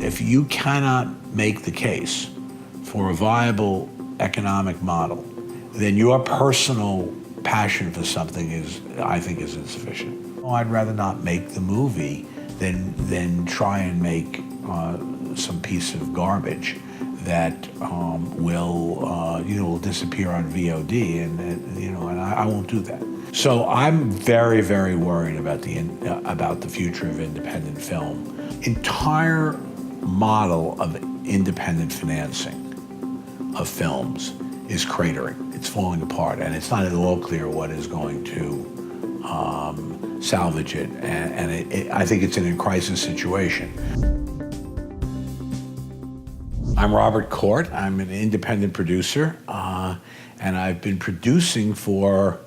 if you cannot make the case for a viable economic model, then your personal passion for something I think, is insufficient. I'd rather not make the movie than try and make some piece of garbage that will disappear on VOD, and I won't do that. So I'm very, very worried about the future of independent film. Entire model of independent financing of films is cratering. It's falling apart, and it's not at all clear what is going to salvage it. And I think it's in a crisis situation. I'm Robert Cort. I'm an independent producer, and I've been producing for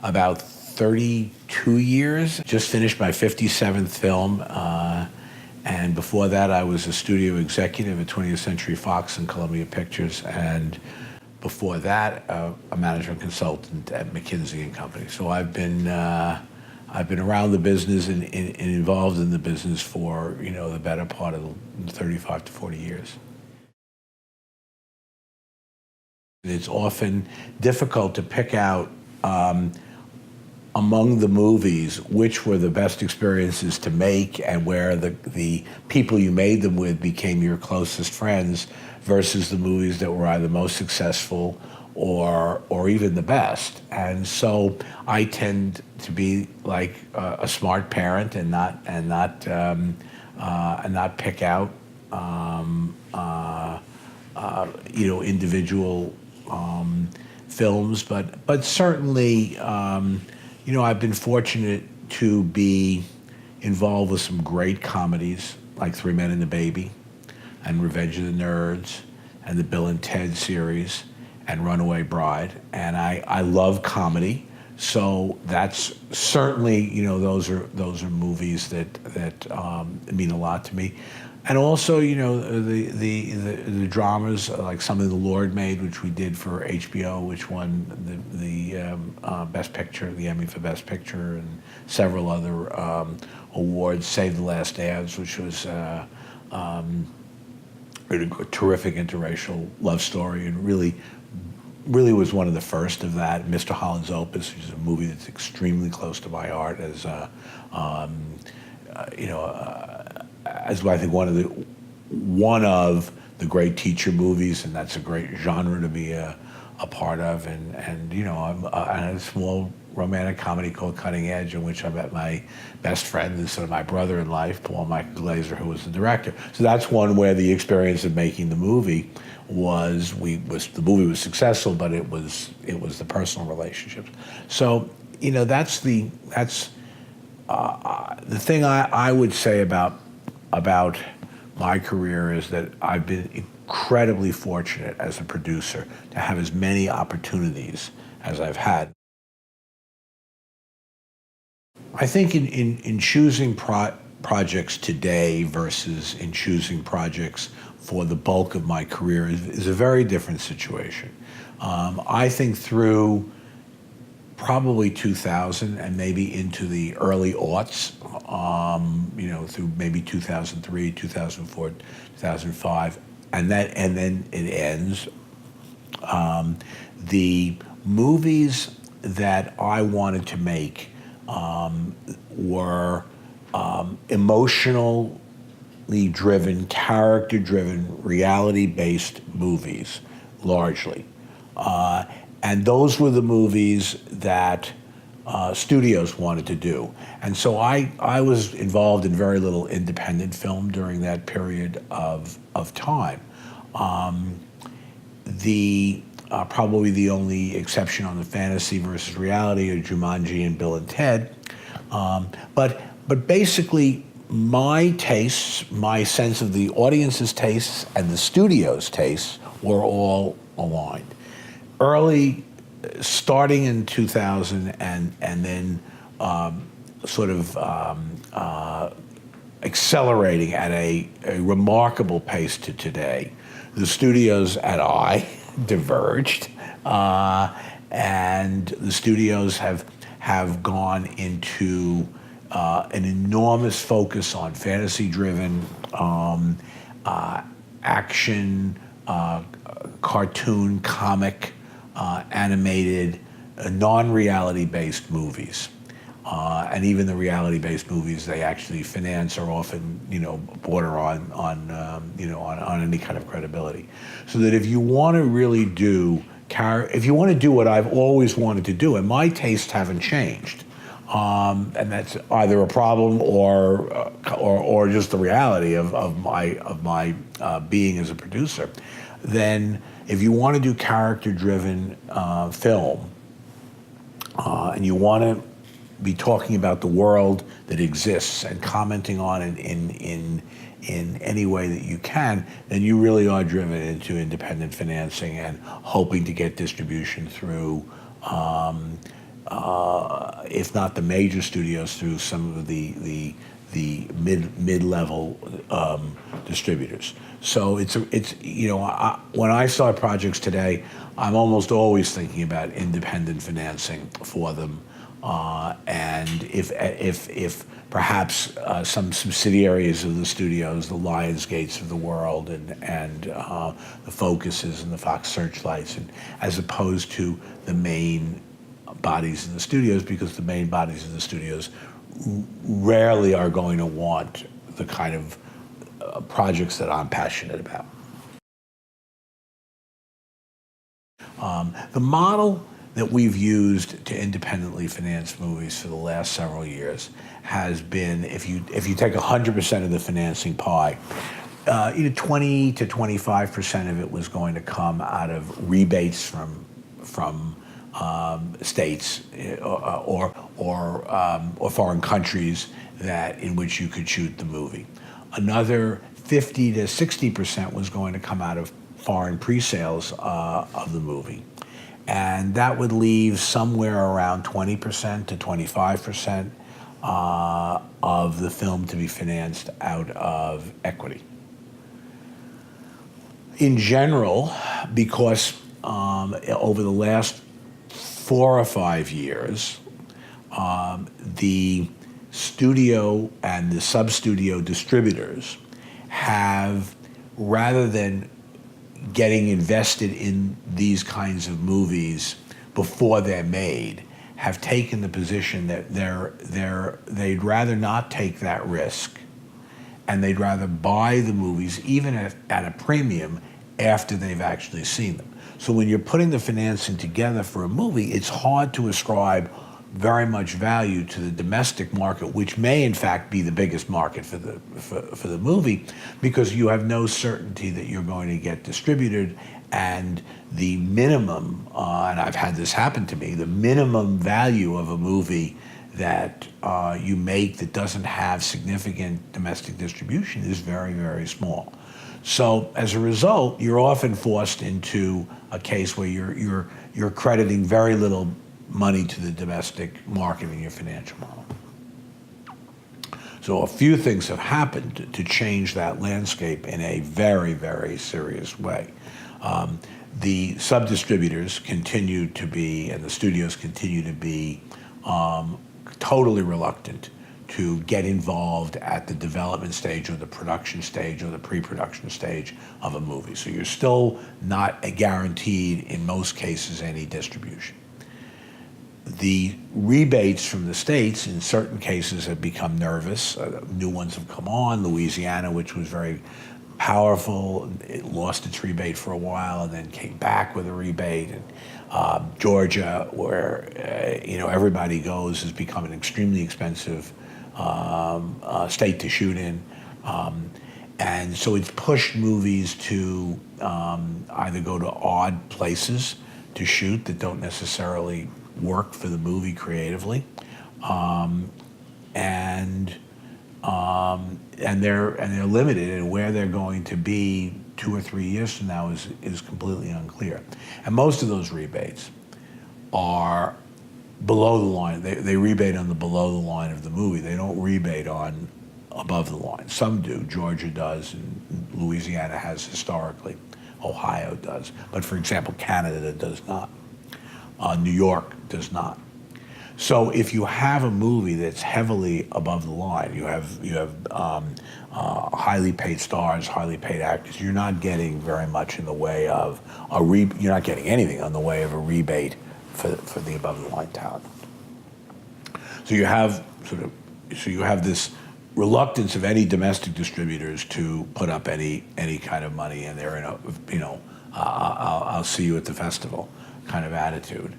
about 32 years. Just finished my 57th film, and before that I was a studio executive at 20th Century Fox and Columbia Pictures, and before that a management consultant at McKinsey & Company. So I've been around the business and involved in the business for the better part of 35 to 40 years. It's often difficult to pick out among the movies which were the best experiences to make and where the people you made them with became your closest friends versus the movies that were either most successful or even the best. And so I tend to be like a smart parent and not pick out individual films, but certainly I've been fortunate to be involved with some great comedies like Three Men and a Baby and Revenge of the Nerds and the Bill and Ted series and Runaway Bride, and I love comedy, so that's certainly those are movies that mean a lot to me. And also, the dramas like Something the Lord Made, which we did for HBO, which won the Best Picture, the Emmy for Best Picture, and several other awards. Save the Last Dance, which was a terrific interracial love story, and really was one of the first of that. Mr. Holland's Opus, which is a movie that's extremely close to my heart, as I think one of the great teacher movies, and that's a great genre to be a part of. And I had a small romantic comedy called Cutting Edge, in which I met my best friend and sort of my brother in life, Paul Michael Glaser, who was the director. So that's one where the experience of making the movie the movie was successful, but it was the personal relationships. So that's the thing I would say about my career is that I've been incredibly fortunate as a producer to have as many opportunities as I've had. I think in choosing projects today versus in choosing projects for the bulk of my career is a very different situation. I think through probably 2000 and maybe into the early aughts, through maybe 2003, 2004, 2005, and then it ends. The movies that I wanted to make were emotionally driven, character-driven, reality-based movies, largely. And those were the movies that studios wanted to do. And so I was involved in very little independent film during that period of time. Probably the only exception on the fantasy versus reality are Jumanji and Bill and Ted. But basically, my tastes, my sense of the audience's tastes and the studio's tastes were all aligned. Starting in 2000 and then accelerating at a remarkable pace to today, the studios and I diverged, and the studios have gone into an enormous focus on fantasy-driven action, cartoon, comic, animated, non-reality based movies. And even the reality-based movies they actually finance are often, border on any kind of credibility. So that if you want to really if you want to do what I've always wanted to do, and my tastes haven't changed, and that's either a problem or just the reality of my being as a producer, then if you want to do character-driven film, and you want to be talking about the world that exists and commenting on it in any way that you can, then you really are driven into independent financing and hoping to get distribution through, if not the major studios, through some of the mid-level distributors. So when I start projects today, I'm almost always thinking about independent financing for them. And if perhaps some subsidiaries of the studios, the Lionsgates of the world, and the Focuses and the Fox Searchlights, and as opposed to the main bodies in the studios, because the main bodies in the studios rarely are going to want the kind of projects that I'm passionate about. The model that we've used to independently finance movies for the last several years has been, if you take 100% of the financing pie, 20 to 25% of it was going to come out of rebates from states or foreign countries in which you could shoot the movie. Another 50 to 60% was going to come out of foreign pre-sales of the movie. And that would leave somewhere around 20% to 25% of the film to be financed out of equity. In general, because over the last 4 or 5 years, the studio and the sub-studio distributors have, rather than getting invested in these kinds of movies before they're made, have taken the position that they'd rather not take that risk, and they'd rather buy the movies even at a premium after they've actually seen them. So when you're putting the financing together for a movie, it's hard to ascribe very much value to the domestic market, which may in fact be the biggest market for the movie, because you have no certainty that you're going to get distributed, and the minimum, and I've had this happen to me, the minimum value of a movie that you make that doesn't have significant domestic distribution is very, very small. So as a result, you're often forced into a case where you're crediting very little money to the domestic market in your financial model. So a few things have happened to change that landscape in a very, very serious way. The sub-distributors continue to be, and the studios continue to be, totally reluctant to get involved at the development stage or the production stage or the pre-production stage of a movie. So you're still not guaranteed, in most cases, any distribution. The rebates from the states, in certain cases, have become nervous. New ones have come on. Louisiana, which was very powerful, it lost its rebate for a while and then came back with a rebate. And Georgia, where everybody goes, has become an extremely expensive state to shoot in. And so it's pushed movies to either go to odd places to shoot that don't necessarily work for the movie creatively, and they're limited, and where they're going to be 2 or 3 years from now is completely unclear. And most of those rebates are below the line. They rebate on the below the line of the movie. They don't rebate on above the line. Some do. Georgia does, and Louisiana has historically. Ohio does. But for example, Canada does not. New York does not. So if you have a movie that's heavily above the line, you have highly paid stars, highly paid actors. You're not getting very much in the way of you're not getting anything in the way of a rebate for the above the line talent. So you have this reluctance of any domestic distributors to put up any kind of money, and they're in a I'll see you at the festival kind of attitude.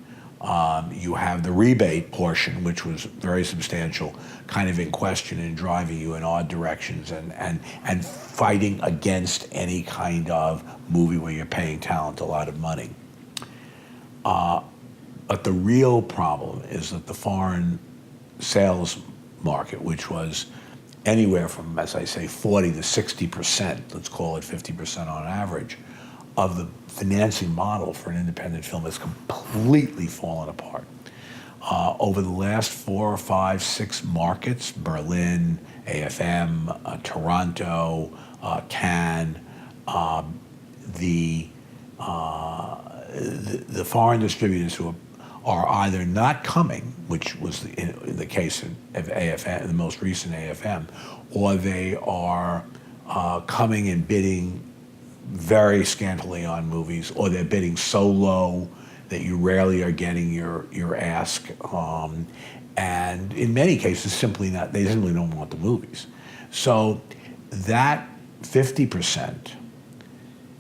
You have the rebate portion, which was very substantial, kind of in question and driving you in odd directions and fighting against any kind of movie where you're paying talent a lot of money. But the real problem is that the foreign sales market, which was anywhere from, as I say, 40 to 60%, let's call it 50% on average, of the financing model for an independent film has completely fallen apart. Over the last 4 or 5, 6 markets, Berlin, AFM, Toronto, Cannes, the foreign distributors who are either not coming, which was in the case of AFM, the most recent AFM, or they are coming and bidding very scantily on movies, or they're bidding so low that you rarely are getting your ask, and in many cases they simply don't want the movies. So that 50%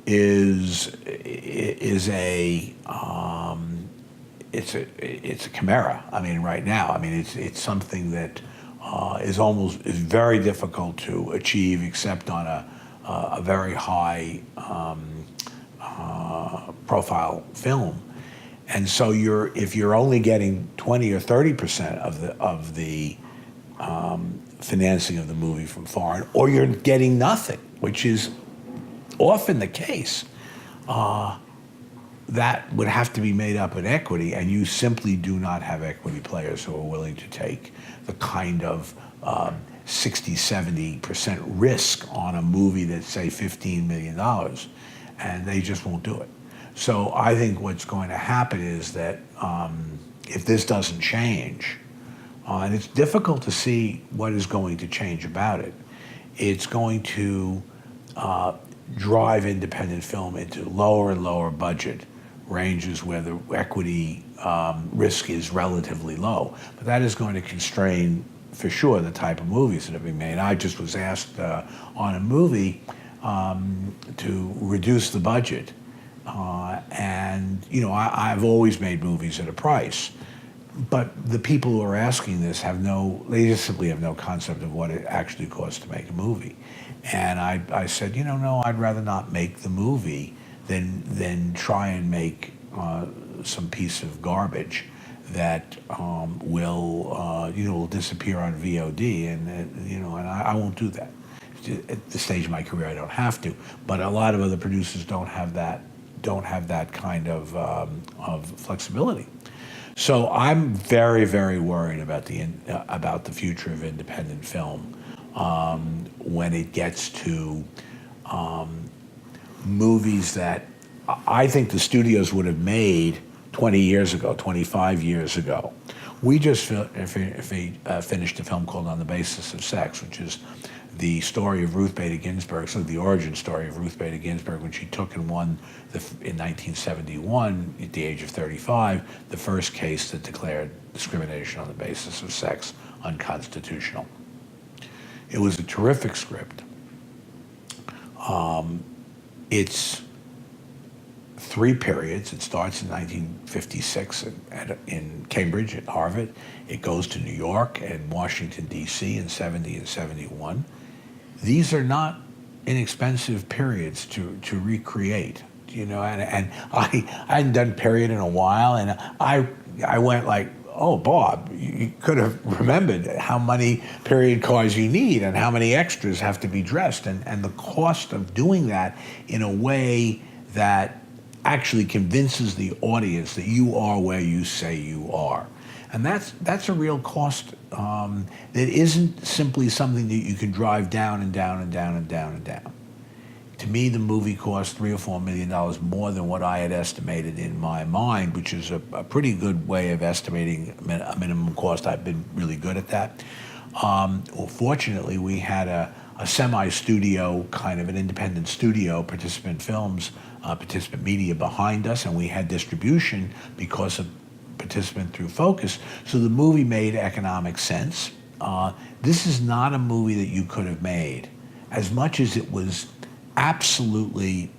is a it's a chimera. I mean, right now, I mean, it's something that is very difficult to achieve, except on a very high profile film. And so if you're only getting 20 or 30% of the financing of the movie from foreign, or you're getting nothing, which is often the case, that would have to be made up in equity, and you simply do not have equity players who are willing to take the kind of 60, 70% risk on a movie that's, say, $15 million, and they just won't do it. So I think what's going to happen is that if this doesn't change, and it's difficult to see what is going to change about it, it's going to drive independent film into lower and lower budget ranges where the equity risk is relatively low. But that is going to constrain, for sure, the type of movies that are being made. I just was asked on a movie to reduce the budget. And, I've always made movies at a price. But the people who are asking this they just simply have no concept of what it actually costs to make a movie. And I said, no, I'd rather not make the movie than try and make some piece of garbage that will disappear on VOD, and I won't do that. At this stage of my career, I don't have to, but a lot of other producers don't have that kind of flexibility. So I'm very, very worried about the future of independent film when it gets to movies that I think the studios would have made 20 years ago, 25 years ago. We just finished a film called On the Basis of Sex, which is the story of Ruth Bader Ginsburg, so the origin story of Ruth Bader Ginsburg when she took and won in 1971, at the age of 35, the first case that declared discrimination on the basis of sex unconstitutional. It was a terrific script. It's 3 periods. It starts in 1956 in Cambridge at Harvard. It goes to New York and Washington, D.C. in 70 and 71. These are not inexpensive periods to recreate, and I hadn't done period in a while, and I went like, oh, Bob, you could have remembered how many period cars you need and how many extras have to be dressed, and the cost of doing that in a way that actually convinces the audience that you are where you say you are. And that's a real cost that isn't simply something that you can drive down and down and down and down and down. To me, the movie cost $3 or $4 million more than what I had estimated in my mind, which is a pretty good way of estimating a minimum cost. I've been really good at that. Well, fortunately, we had a semi-studio, kind of an independent studio, Participant Films, Participant Media behind us, and we had distribution because of Participant through Focus. So the movie made economic sense. This is not a movie that you could have made, as much as it was absolutely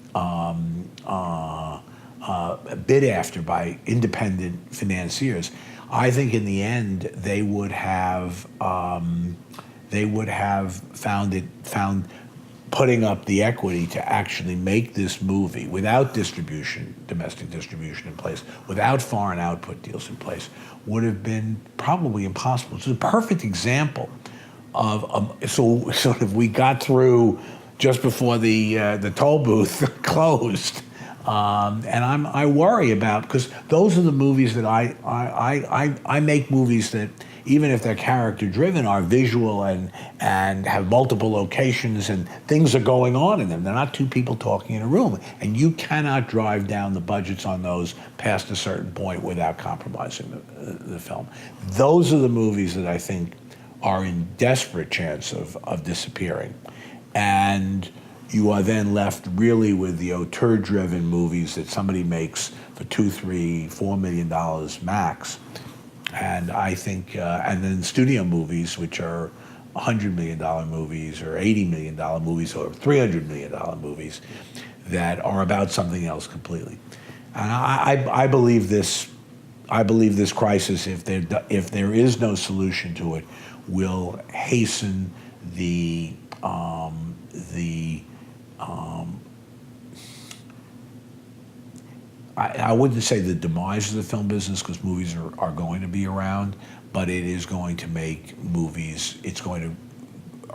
bid after by independent financiers. I think in the end they would have found putting up the equity to actually make this movie without distribution, domestic distribution in place, without foreign output deals in place, would have been probably impossible. It's a perfect example of so sort of we got through just before the toll booth closed, and I worry about, because those are the movies that I make movies that, even if they're character driven, are visual and have multiple locations and things are going on in them. They're not two people talking in a room, and you cannot drive down the budgets on those past a certain point without compromising the film. Those are the movies that I think are in desperate chance of disappearing. And you are then left really with the auteur-driven movies that somebody makes for $2, $3, $4 million max. And I think, and then studio movies, which are $100 million movies or $80 million movies or $300 million movies that are about something else completely. And I believe this. I believe this crisis, if there is no solution to it, will hasten the I wouldn't say the demise of the film business, because movies are going to be around, but it is going to make movies, it's going to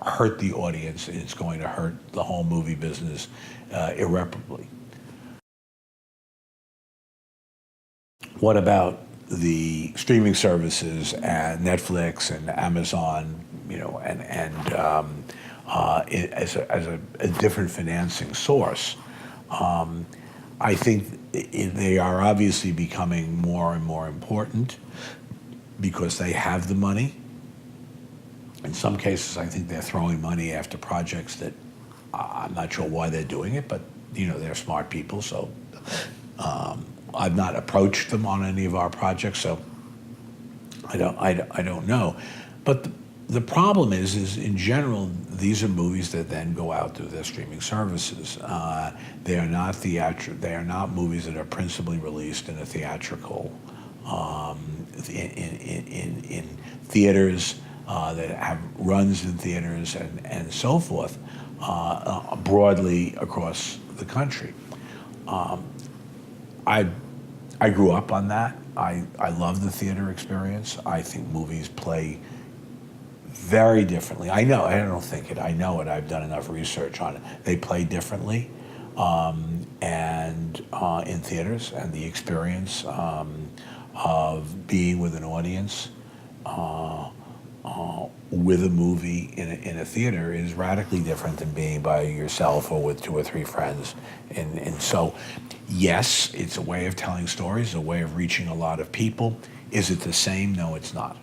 hurt the audience, and it's going to hurt the whole movie business irreparably. What about the streaming services and Netflix and Amazon, as a different financing source? I think they are obviously becoming more and more important because they have the money. In some cases, I think they're throwing money after projects that I'm not sure why they're doing it, but they're smart people. So I've not approached them on any of our projects, so I don't know. But the problem is in general, these are movies that then go out through their streaming services. They are not They are not movies that are principally released in a theatrical, in theaters that have runs in theaters and so forth, broadly across the country. I grew up on that. I love the theater experience. I think movies play very differently. I know it. I've done enough research on it. They play differently, and in theaters, and the experience of being with an audience with a movie in a theater is radically different than being by yourself or with 2 or 3 friends. And so, yes, it's a way of telling stories, a way of reaching a lot of people. Is it the same? No, it's not.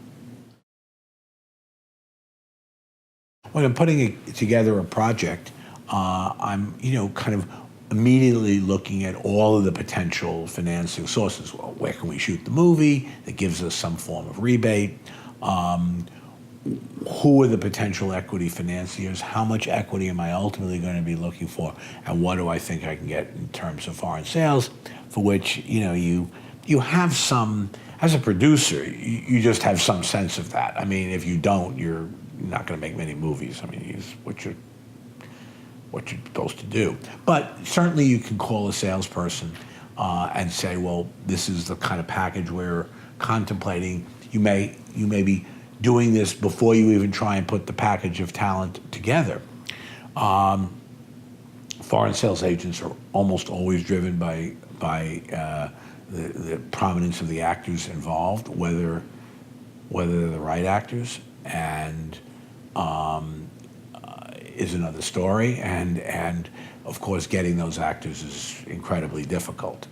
When I'm putting together a project, I'm kind of immediately looking at all of the potential financing sources. Well, where can we shoot the movie that gives us some form of rebate? Who are the potential equity financiers? How much equity am I ultimately going to be looking for? And what do I think I can get in terms of foreign sales? For which, you have some, as a producer, you just have some sense of that. I mean, if you don't, you're not going to make many movies. I mean, it's what you're supposed to do. But certainly you can call a salesperson and say, well, this is the kind of package we're contemplating. You may be doing this before you even try and put the package of talent together. Foreign sales agents are almost always driven by the prominence of the actors involved, whether they're the right actors, and is another story, and of course getting those actors is incredibly difficult.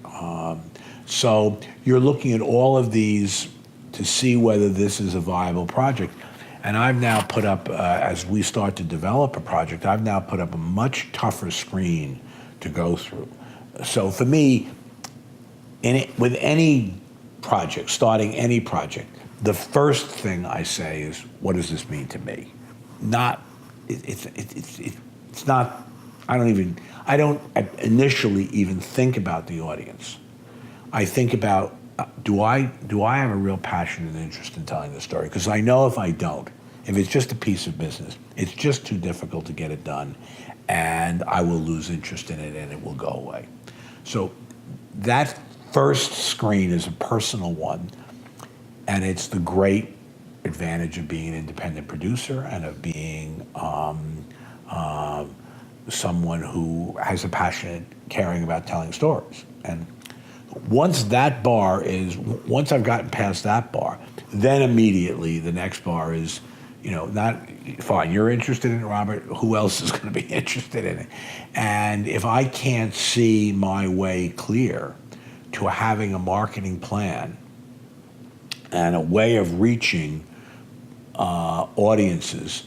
So you're looking at all of these to see whether this is a viable project. And I've now put up, as we start to develop a project, I've now put up a much tougher screen to go through. So for me, with any project, starting any project, the first thing I say is, what does this mean to me? It's not, I don't initially even think about the audience. I think about, do I have a real passion and interest in telling the story? Because I know if I don't, if it's just a piece of business, it's just too difficult to get it done, and I will lose interest in it and it will go away. So that first screen is a personal one, and it's the great advantage of being an independent producer and of being someone who has a passionate caring about telling stories. And once I've gotten past that bar, then immediately the next bar is, not, fine, you're interested in it, Robert, who else is going to be interested in it? And if I can't see my way clear to having a marketing plan and a way of reaching audiences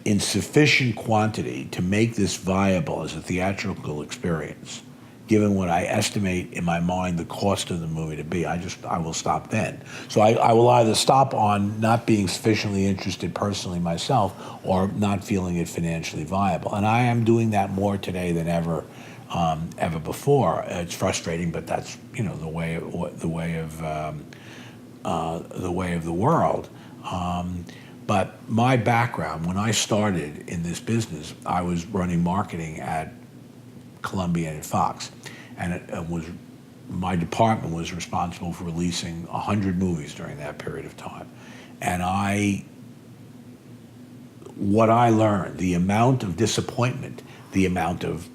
in sufficient quantity to make this viable as a theatrical experience, given what I estimate in my mind the cost of the movie to be, I will stop then. So I will either stop on not being sufficiently interested personally myself, or not feeling it financially viable. And I am doing that more today than ever before. It's frustrating, but that's the way of the world. But my background, when I started in this business, I was running marketing at Columbia and Fox, and my department was responsible for releasing 100 movies during that period of time. And what I learned, the amount of disappointment, the amount of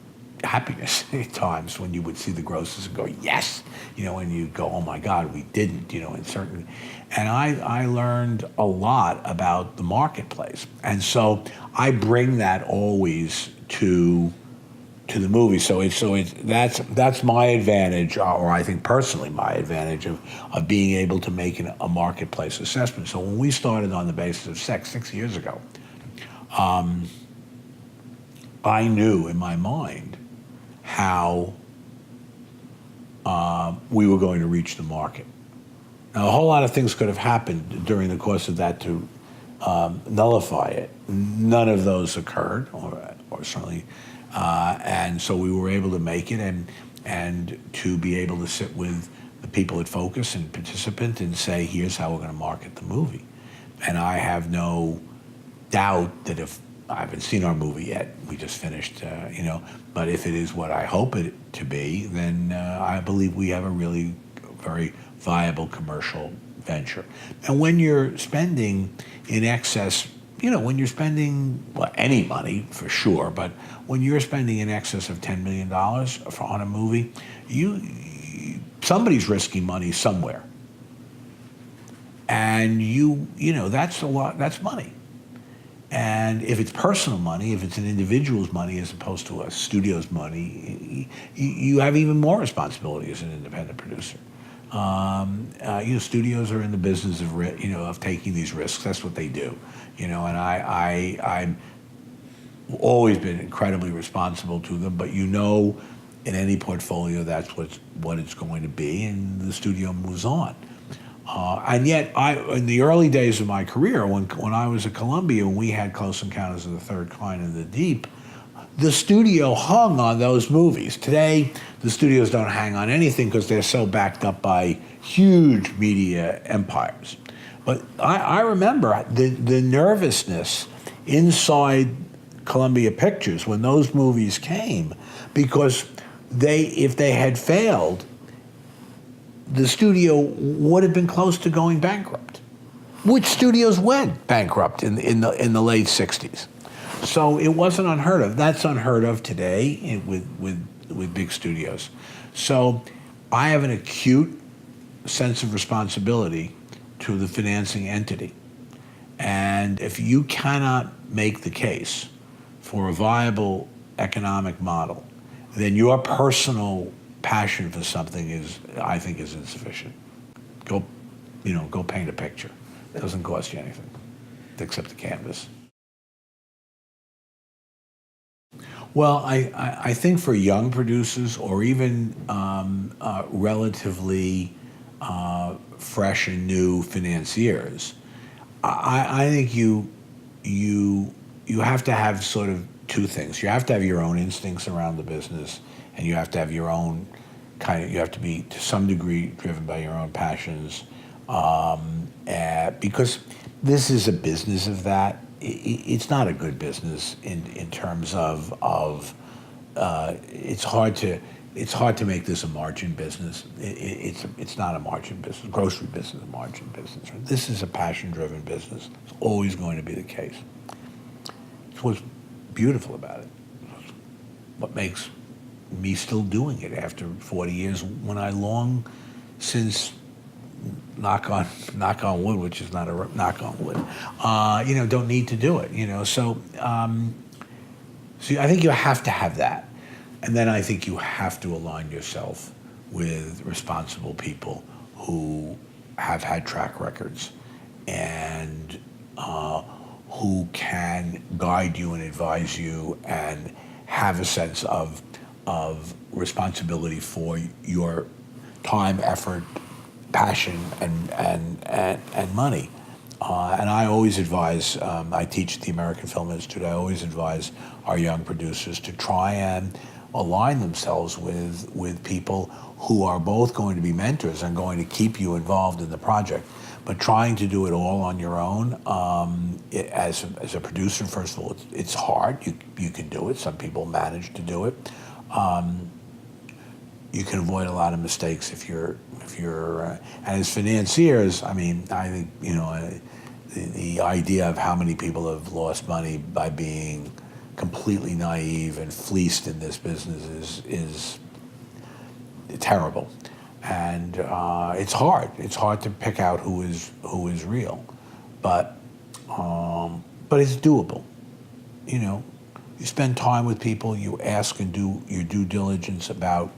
happiness at times when you would see the grosses and go, yes, and you go, oh my God, we didn't, and I learned a lot about the marketplace. And so I bring that always to the movie. So that's my advantage, or I think personally my advantage of being able to make a marketplace assessment. So when we started on the basis of sex 6 years ago, I knew in my mind how we were going to reach the market. Now, a whole lot of things could have happened during the course of that to nullify it. None of those occurred, or certainly, and so we were able to make it, and to be able to sit with the people at Focus and participant and say, here's how we're going to market the movie. And I have no doubt that if I haven't seen our movie yet, we just finished, but if it is what I hope it to be, then I believe we have a really very viable commercial venture. And when you're spending in excess, when you're spending, well, any money for sure, but when you're spending in excess of $10 million on a movie, somebody's risking money somewhere. And that's a lot, that's money. And if it's personal money, if it's an individual's money as opposed to a studio's money, you have even more responsibility as an independent producer. Studios are in the business of taking these risks. That's what they do. And I've always been incredibly responsible to them. But in any portfolio, that's what it's going to be, and the studio moves on. And yet, in the early days of my career, when I was at Columbia, and we had Close Encounters of the Third Kind in the Deep, the studio hung on those movies. Today, the studios don't hang on anything because they're so backed up by huge media empires. But I remember the nervousness inside Columbia Pictures when those movies came, because if they had failed, the studio would have been close to going bankrupt. Which studios went bankrupt in the late 60s? So it wasn't unheard of. That's unheard of today with big studios. So I have an acute sense of responsibility to the financing entity. And if you cannot make the case for a viable economic model, then your personal passion for something I think, is insufficient. Go, go paint a picture. It doesn't cost you anything except the canvas. Well, I think for young producers or even relatively fresh and new financiers, I think you have to have sort of two things. You have to have your own instincts around the business, and you have to have your own you have to be to some degree driven by your own passions, because this is a business of that. It's not a good business in terms of it's hard to make this a margin business. It's not a margin business. Grocery business is a margin business. This is a passion-driven business. It's always going to be the case. It's what's beautiful about it. What makes me still doing it after 40 years, when I long since, knock on wood, which is not a knock on wood, don't need to do it. So I think you have to have that, and then I think you have to align yourself with responsible people who have had track records and who can guide you and advise you and have a sense of responsibility for your time, effort, passion, and money. And I always advise, I teach at the American Film Institute, I always advise our young producers to try and align themselves with people who are both going to be mentors and going to keep you involved in the project. But trying to do it all on your own, as a producer, first of all, it's hard. You can do it. Some people manage to do it. You can avoid a lot of mistakes if you're and as financiers, I think the idea of how many people have lost money by being completely naive and fleeced in this business is terrible, and it's hard. It's hard to pick out who is real, but it's doable. You spend time with people, you ask and do your due diligence about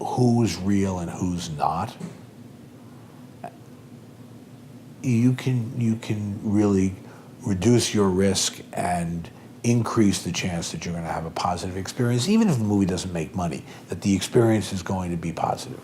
who's real and who's not. You can really reduce your risk and increase the chance that you're going to have a positive experience, even if the movie doesn't make money, that the experience is going to be positive.